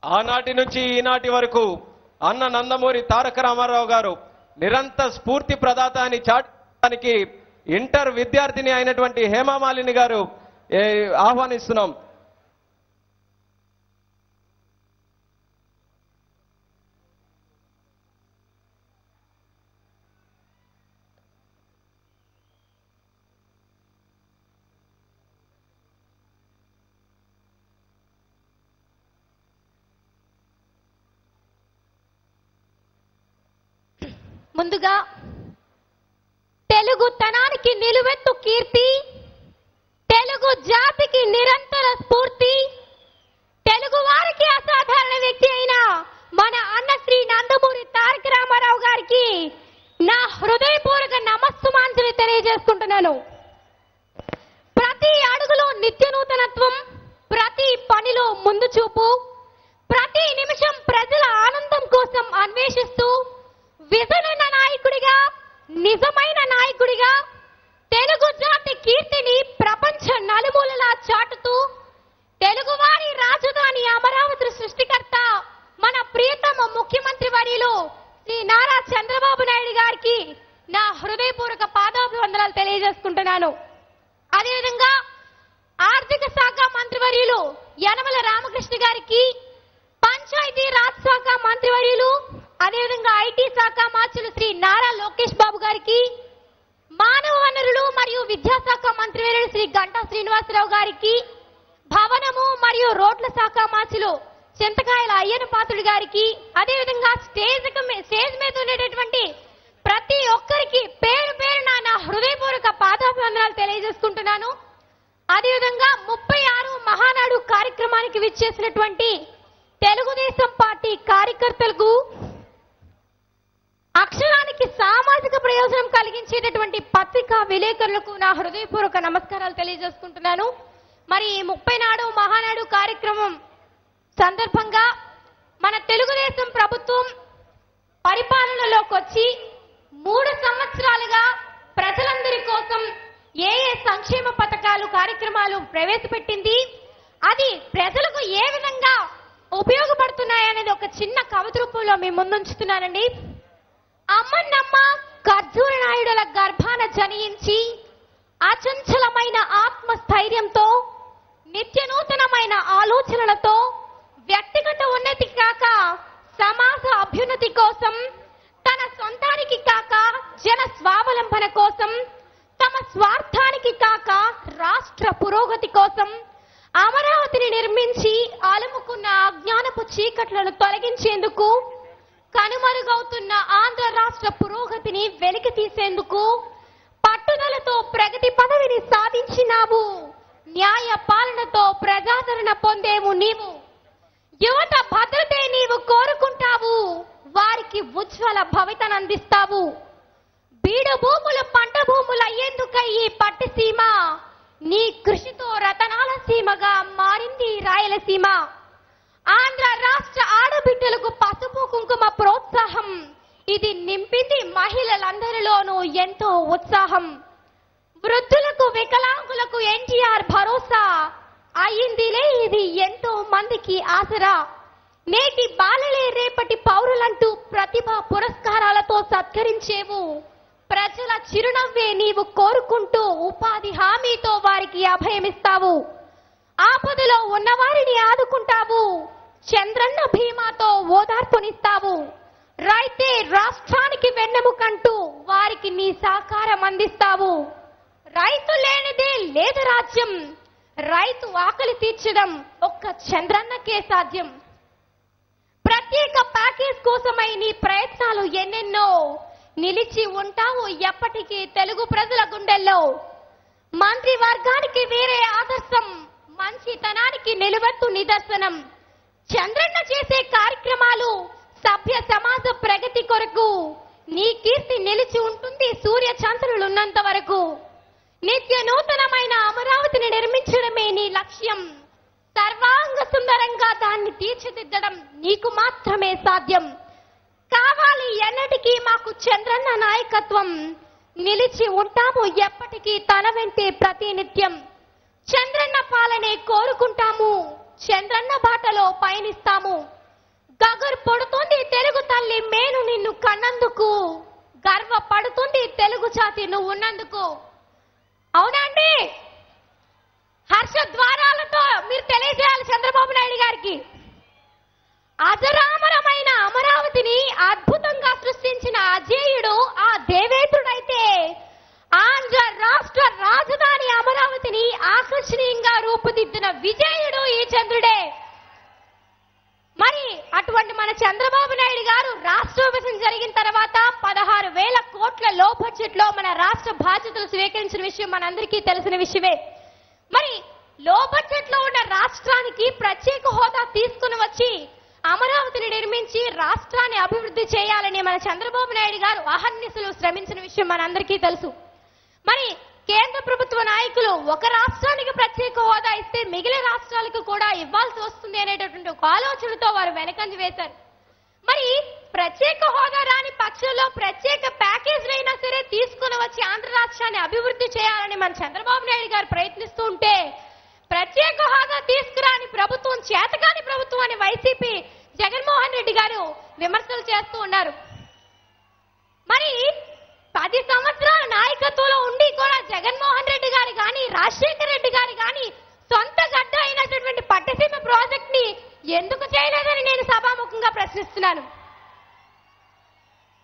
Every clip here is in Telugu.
ఆనాటి నుంచి ఈనాటి వరకు అన్న నందమూరి తారక రామారావు గారు నిరంతర స్ఫూర్తి ప్రదాత అని చాటడానికి ఇంటర్ విద్యార్థిని అయినటువంటి హేమమాలిని గారు ఆహ్వానిస్తున్నాం. ముందుగా తెలుగు తనానికి నిలువెత్తు కీర్తి, తెలుగు జాతికి నిరంతర స్ఫూర్తి, తెలుగు వారికి అసాధారణ వ్యక్తి అయిన మన అన్న శ్రీ నందమూరి తారక రామారావు గారికి నా హృదయపూర్వక నమస్సుమాంజలి తెలియజేసుకుంటున్నాను. ప్రతి అడుగులో నిత్య నూతనత్వం, ప్రతి పనిలో ముందు చూపు, ప్రతి నిమిషం ప్రజల ఆనందం కోసం అన్వేషిస్తూ విజనైన నాయకుడిగా, నిజమైన నాయకుడిగా తెలుగు జాతి కీర్తిని ప్రపంచ నలుమూలలా చాటుతూ తెలుగువారి రాజధాని అమరావతి సృష్టికర్త మన ప్రియతమ ముఖ్యమంత్రి వర్యులు శ్రీ నారా చంద్రబాబు నాయుడు గారికి నా హృదయపూర్వక పాదాభివందనాలు తెలియజేసుకుంటున్నాను. అదేవిధంగా ఆర్థిక శాఖ మంత్రివర్యులు యనమల రామకృష్ణ గారికి, పంచాయతీ రాజ్ శాఖ మంత్రివర్యులు అదేవిధంగా ఐటీ శాఖ మార్చులు శ్రీ నారా లోకేష్ బాబు గారికి, మానవ వనరులు మరియు విద్యాశాఖ మంత్రివర్యులు శ్రీ గంటా శ్రీనివాసరావు గారికి, భవనము మరియు రోడ్ల శాఖ మార్చులు చింతకాయల అయ్యన పాత్రుడు గారికి, అదేవిధంగా స్టేజ్ మీద ఉండేటటువంటి ప్రతి ఒక్కరికి పేరు పేరున నా హృదయపూర్వక పాదాభివందనాలు తెలియజేసుకుంటున్నాను. అదేవిధంగా 36 మహానాడు కార్యక్రమానికి విచ్చేసినటువంటి తెలుగుదేశం పార్టీ కార్యకర్తలకు, అక్షరానికి సామాజిక ప్రయోజనం కలిగించేటటువంటి పత్రికా విలేకరులకు నా హృదయపూర్వక నమస్కారాలు తెలియజేసుకుంటున్నాను. మరి 34 మహానాడు కార్యక్రమం సందర్భంగా మన తెలుగుదేశం ప్రభుత్వం పరిపాలనలోకి వచ్చి 3 సంవత్సరాలుగా ప్రజలందరి కోసం ఏ సంక్షేమ పథకాలు కార్యక్రమాలు ప్రవేశపెట్టింది, అది ప్రజలకు ఏ విధంగా ఉపయోగపడుతున్నాయనేది ఒక చిన్న కవిత రూపంలో మీ ముందుంచుతున్నానండి. అమ్మన్నమ్మ ఖర్జూర నాయుడుల గర్భాన జనించి అచంచలమైన ఆత్మస్థైర్యంతో, నిత్య నూతనమైన ఆలోచనలతో వ్యక్తిగత ఉన్నతి కాక సమాజ అభ్యున్నతి కోసం, తన సొంతానికి కాక జన స్వావలంబన కోసం, తమ స్వార్థానికి కాక రాష్ట్ర పురోగతి కోసం అమరావతిని నిర్మించి అలుముకున్న అజ్ఞానపు చీకట్లను తొలగించేందుకు, కనుమరుగవుతున్న ఆంధ్ర రాష్ట్ర పురోగతిని వెలికి తీసేందుకు పట్టుదలతో ప్రగతి పదవిని సాధించినావు. న్యాయ పాలనతో ప్రజాదరణ పొందేవు నీవు. యువత భద్రతే నీవు కోరుకుంటావు, వారికి ఉజ్వల భవితనందిస్తావు. బీడు భూములు పంట భూములు అయ్యేందుకై ఈ పట్టిసీమ నీ కృషితో రతనాల సీమగా మారింది రాయలసీమ. ఆంధ్ర రాష్ట్ర ఆడబిడ్డలకు పసుపు కుంకుమ ప్రోత్సాహం, ఇది నింపింది మహిళలందరిలోనూ ఎంతో ఉత్సాహం. వృద్ధులకు వికలాంగులకు ఎన్టీఆర్ భరోసా అయ్యిందిలే, ఇది ఎంతో మందికి ఆసరా. నేటి బాలలే రేపటి పౌరులంటూ ప్రతిభా పురస్కారాలతో సత్కరించేవు. ప్రజల చిరునవ్వే నీవు కోరుకుంటూ ఉపాధి హామీతో వారికి అభయమిస్తావు. ఆపదలో ఉన్నవారిని ఆదుకుంటావు. చంద్రన్న భీమాతో ఓదార్పునిస్తావు. రైతే రాష్ట్రానికి వెన్నెముకంటూ వారికి నీ సహకారం అందిస్తావు. రైతు లేనిదే లేదు రాజ్యం, రైతు ఆకలి తీర్చడం ఒక్క చంద్రన్నకే సాధ్యం. ప్రత్యేక ప్యాకేజ్ కోసమై నీ ప్రయత్నాలు ఎన్నెన్నో, నిలిచి ఉంటావు ఎప్పటికీ తెలుగు ప్రజల గుండెల్లో. మంత్రి వర్గానికి వేరే ఆదర్శం, మంచితనానికి నిలువెత్తు నిదర్శనం. చంద్రన్న చేసే కార్యక్రమాలు సభ్య సమాజ ప్రగతి కొరకు, నీ కీర్తి నిలిచి ఉంటుంది సూర్య చంద్రులున్నంత వరకు. నిత్య నూతనమైన అమరావతిని నిర్మించడమే నీ లక్ష్యం. సర్వాంగ సుందరంగా దాన్ని తీర్చిదిద్దడం నీకు మాత్రమే సాధ్యం. కావాలి ఎన్నటికీ మాకు చంద్రన్న నాయకత్వం, నిలిచి ఉంటాము ఎప్పటికీ తన వెంటే ప్రతినిత్యం. చంద్రన్న పాలనే కోరుకుంటాము, చంద్రన్న బాటలో పయనిస్తాము. నిన్ను కన్నందుకు గర్వపడుతుంది తెలుగు జాతి నువ్వు ఉన్నందుకు. అవునండి, హర్షద్వారాలతో మీరు తెలియజేయాలి చంద్రబాబు నాయుడు గారికి. అజరామరమైన అమరావతిని అద్భుతంగా సృష్టించిన అజేయుడు ఆ దేవేంద్రుడైతే ఆంధ్ర రాష్ట్ర రాజధాని అమరావతిని ఆకర్షణీయంగా రూపుదిద్దిన విజయుడు ఈ చంద్రుడే. మరి అటువంటి మన చంద్రబాబు నాయుడు గారు రాష్ట్ర విభజన జరిగిన తర్వాత 16,000 కోట్ల లో బడ్జెట్ లో మన రాష్ట్ర బాధ్యతలు స్వీకరించిన విషయం మనందరికీ తెలిసిన విషయమే. మరి లో బడ్జెట్ లో ఉన్న రాష్ట్రానికి ప్రత్యేక హోదా తీసుకుని వచ్చి అమరావతిని నిర్మించి రాష్ట్రాన్ని అభివృద్ధి చేయాలని మన చంద్రబాబు నాయుడు గారు అహర్నిశలు శ్రమించిన విషయం మనందరికీ తెలుసు. మరి కేంద్ర ప్రభుత్వ నాయకులు ఒక రాష్ట్రానికి ప్రత్యేక హోదా ఇస్తే మిగిలిన రాష్ట్రాలకు కూడా ఇవ్వాల్సి వస్తుంది అనేటటువంటి ఒక ఆలోచనతో వారు వెనకంజ వేశారు. మరి ప్రత్యేక హోదా రాని పక్షంలో ప్రత్యేక ప్యాకేజ్ అయినా సరే తీసుకుని వచ్చి ఆంధ్ర రాష్ట్రాన్ని అభివృద్ధి చేయాలని మన చంద్రబాబు నాయుడు గారు ప్రయత్నిస్తూ ఉంటే ప్రత్యేక హోదా తీసుకురాని ప్రభుత్వం చేతకాని ప్రభుత్వం అని వైసీపీ జగన్మోహన్ రెడ్డి గారు విమర్శలు చేస్తూ ఉన్నారు. మరి 10 సంవత్సరాల నాయకత్వంలో ఉండి కూడా జగన్మోహన్ రెడ్డి గారు కానీ రాజశేఖర రెడ్డి గారు కానీ సొంత గడ్డ అయినటువంటి పట్టసీమ ప్రాజెక్ట్ ని ఎందుకు చేయలేదని నేను సభాముఖంగా ప్రశ్నిస్తున్నాను.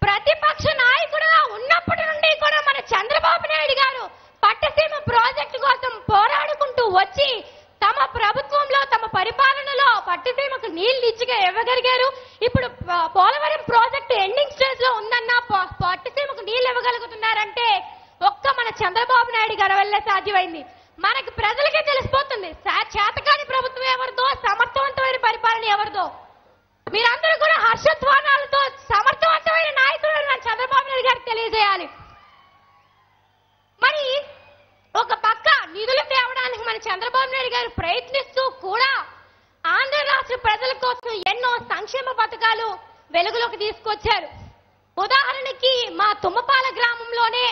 ప్రతిపక్ష నాయకుడుగా ఉన్నప్పటి నుండి కూడా మన చంద్రబాబు నాయుడు గారు పట్టసీమ ప్రాజెక్టు కోసం పోరాడుకుంటూ వచ్చి తమ ప్రభుత్వంలో తమ పరిపాలనలో పట్టసీమకు నీళ్లు ఇచ్చిగా ఇవ్వగలిగారు. ఇప్పుడు పోలవరం ప్రాజెక్టు ఎండింగ్ స్టేజ్ లో ఉందన్న పట్టసీమకు నీళ్లు ఇవ్వగలుగుతున్నారంటే ఒక్క మన చంద్రబాబు నాయుడు గారి వల్లే సాధ్యమైంది. మనకి ప్రజలకే తెలిసిపోతుంది చేతకాని ప్రభుత్వం ఎవరిదో సమర్థవంతమైన పరిపాలన ఎవరిదో. మీరందరూ కూడా హర్షధ్వానాలతో సమర్థవంతమైన నాయకుడు మన చంద్రబాబు నాయుడు గారికి తెలియజేయాలి. మరి ఒక పక్క నిధులు తేవడానికి మన చంద్రబాబు నాయుడు గారు ప్రయత్నిస్తూ కూడా ఆంధ్ర రాష్ట్ర ప్రజల కోసం ఎన్నో సంక్షేమ పథకాలు వెలుగులోకి తీసుకొచ్చారు. ఉదాహరణకి మా తుమ్మపాల గ్రామంలోనే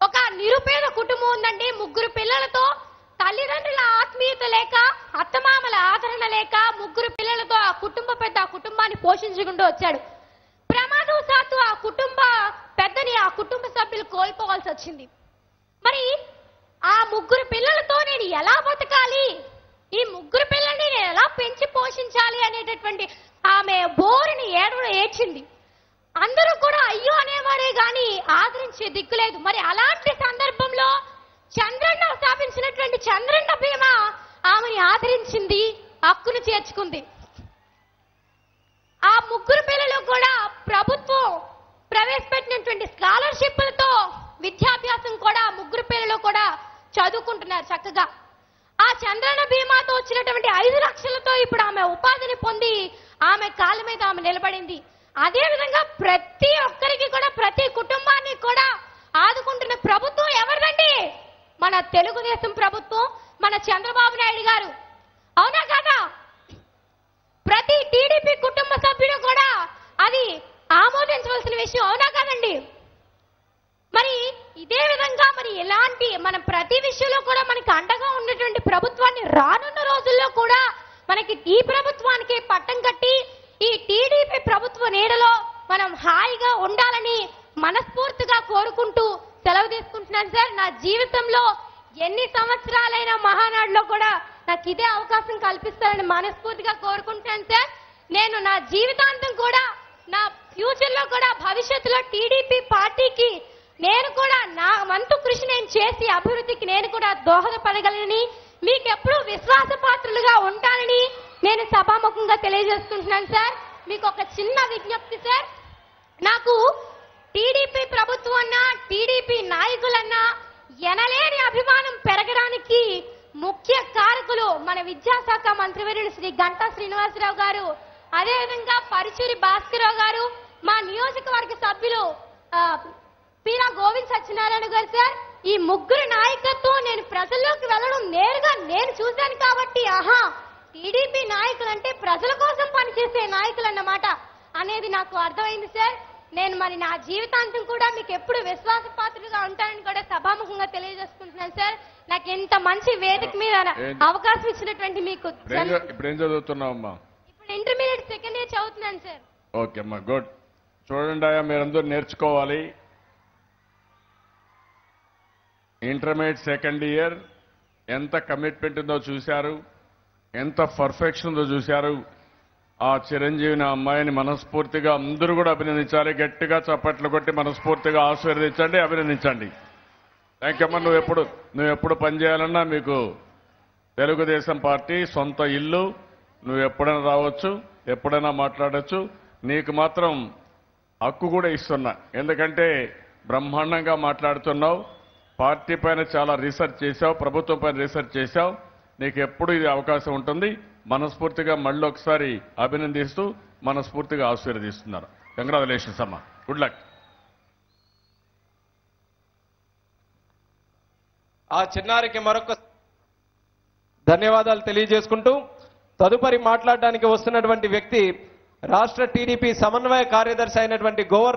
ఒక నిరుపేద కుటుంబం ఉందండి. 3 పిల్లలతో తల్లిదండ్రుల ఆత్మీయత లేక అత్తమామల ఆదరణ లేక 3 పిల్లలతో ఆ కుటుంబాన్ని పోషించుకుంటూ వచ్చాడు. ప్రమాదవశాత్తు ఆ కుటుంబ సభ్యులు కోల్పోవాల్సి వచ్చింది. మరి ఆ 3 పిల్లలతో నేను ఎలా బతకాలి, ఈ 3 పిల్లల్ని నేను ఎలా పెంచి పోషించాలి అనేటటువంటి ఆమె బోరుని ఏడ్చింది. అందరూ కూడా అయ్యో అనేవారే గాని ఆదరించే దిక్కులేదు. మరి అలాంటి సందర్భంలో చంద్రన్న స్థాపించినటువంటి చంద్రన్న బీమా ఆమెని ఆదరించింది, హక్కును చేర్చుకుంది. ఆ 3 పిల్లలు కూడా ప్రభుత్వం ప్రవేశపెట్టినటువంటి స్కాలర్షిప్లతో విద్యాభ్యాసం కూడా 3 పిల్లలు కూడా చదువుకుంటున్నారు చక్కగా. ఆ చంద్రన్న బీమాతో వచ్చినటువంటి 5 లక్షలతో ఇప్పుడు ఆమె ఉపాధిని పొంది ఆమె కాళ్ళ మీద ఆమె నిలబడింది. అదే విధంగా ప్రతి ఒక్కరికి కూడా ప్రతి కుటుంబాన్ని కూడా ఆదుకుంటున్న ప్రభుత్వం ఎవరిదండి? మన తెలుగుదేశం ప్రభుత్వం, మన చంద్రబాబు నాయుడు గారు. అవునా కాదా? ప్రతి టీడీపీ కుటుంబ సభ్యుడు కూడా అది ఆమోదించవలసిన విషయం. అవునా కాదండి? మరి ఇదే విధంగా మరి ఇలాంటి మనం ప్రతి విషయంలో కూడా మనకి అండగా ఉన్నటువంటి ప్రభుత్వాన్ని రానున్న రోజుల్లో కూడా మనకి ఈ ప్రభుత్వానికి పట్టం కట్టి ఈ టీడీపీ ప్రభుత్వ నీడలో మనం హాయిగా ఉండాలని మనస్ఫూర్తిగా కోరుకుంటూ సెలవు తీసుకుంటున్నాను సార్. నా జీవితంలో ఎన్ని సంవత్సరాలైన మహానాడులో కూడా నాకు ఇదే అవకాశం కల్పిస్తారని మనస్ఫూర్తిగా కోరుకుంటున్నాను సార్. నేను నా జీవితాంతం కూడా నా ఫ్యూచర్ లో కూడా భవిష్యత్తులో టీడీపీ పార్టీకి నేను కూడా నా వంతు కృషి నేను చేసి అభివృద్ధికి నేను కూడా దోహదపడగలనని మీకు ఎప్పుడూ విశ్వాసపాత్రులుగా ఉంటానని నేను సభాముఖంగా తెలియజేసుకుంటున్నాను సార్. మీకు ఒక చిన్న విజ్ఞప్తి సార్. నాకు టీడీపీ ప్రభుత్వం అన్నా టీడీపీ నాయకులన్నా ఎనలేని అభిమానం పెరగడానికి ముఖ్య కారకులు మన విద్యాశాఖ మంత్రివర్యులు శ్రీ గంటా శ్రీనివాసరావు గారు, అదేవిధంగా పరుచూరి భాస్కరరావు గారు, మా నియోజకవర్గ సభ్యులు పీలా గోవింద్ సత్యనారాయణ గారు సార్. ఈ 3 నాయకత్వం నేను ప్రజల్లోకి వెళ్ళడం నేరుగా నేను చూశాను కాబట్టి ఆహా టీడీపీ నాయకులు అంటే ప్రజల కోసం పనిచేసే నాయకులు అన్నమాట అనేది నాకు అర్థమైంది సార్. నేను మరి నా జీవితాంతం కూడా మీకు ఎప్పుడు విశ్వాసపాత్రులుగా ఉంటానని కూడా సభాముఖంగా తెలియజేసుకుంటున్నాను సార్. నాకు ఎంత మంచి వేదిక మీద అవకాశం ఇచ్చినటువంటి మీకు. ఇప్పుడు ఏం చదువుతున్నావమ్మా? ఇప్పుడు ఇంటర్మీడియట్ సెకండ్ ఇయర్ చదువుతున్నాను సార్. ఓకే అమ్మా, గుడ్. చూడండి అయ్యా, మీరందరూ నేర్చుకోవాలి. ఇంటర్మీడియట్ సెకండ్ ఇయర్ ఎంత కమిట్మెంట్ ఉందో చూశారు, ఎంత పర్ఫెక్షన్ ఉందో చూశారు. ఆ చిరంజీవిని అమ్మాయిని మనస్ఫూర్తిగా అందరూ కూడా అభినందించాలి. గట్టిగా చప్పట్లు కొట్టి మనస్ఫూర్తిగా ఆశీర్వదించండి, అభినందించండి. థ్యాంక్ యూ అమ్మా. నువ్వు ఎప్పుడు పనిచేయాలన్నా మీకు తెలుగుదేశం పార్టీ సొంత ఇల్లు. నువ్వు ఎప్పుడైనా రావచ్చు, ఎప్పుడైనా మాట్లాడచ్చు. నీకు మాత్రం హక్కు కూడా ఇస్తున్నా, ఎందుకంటే బ్రహ్మాండంగా మాట్లాడుతున్నావు. పార్టీ పైన చాలా రీసెర్చ్ చేశావు, ప్రభుత్వం పైన రీసెర్చ్ చేశావు. నీకు ఎప్పుడు ఇది అవకాశం ఉంటుంది. మనస్ఫూర్తిగా మళ్ళీ ఒకసారి అభినందిస్తూ మనస్ఫూర్తిగా ఆశీర్వదిస్తున్నారు. కంగ్రాచులేషన్స్ అమ్మా, గుడ్ లక్. ఆ చిన్నారికి మరొక ధన్యవాదాలు తెలియజేసుకుంటూ తదుపరి మాట్లాడడానికి వస్తున్నటువంటి వ్యక్తి రాష్ట్ర టీడీపీ సమన్వయ కార్యదర్శి అయినటువంటి గోవర్ధన్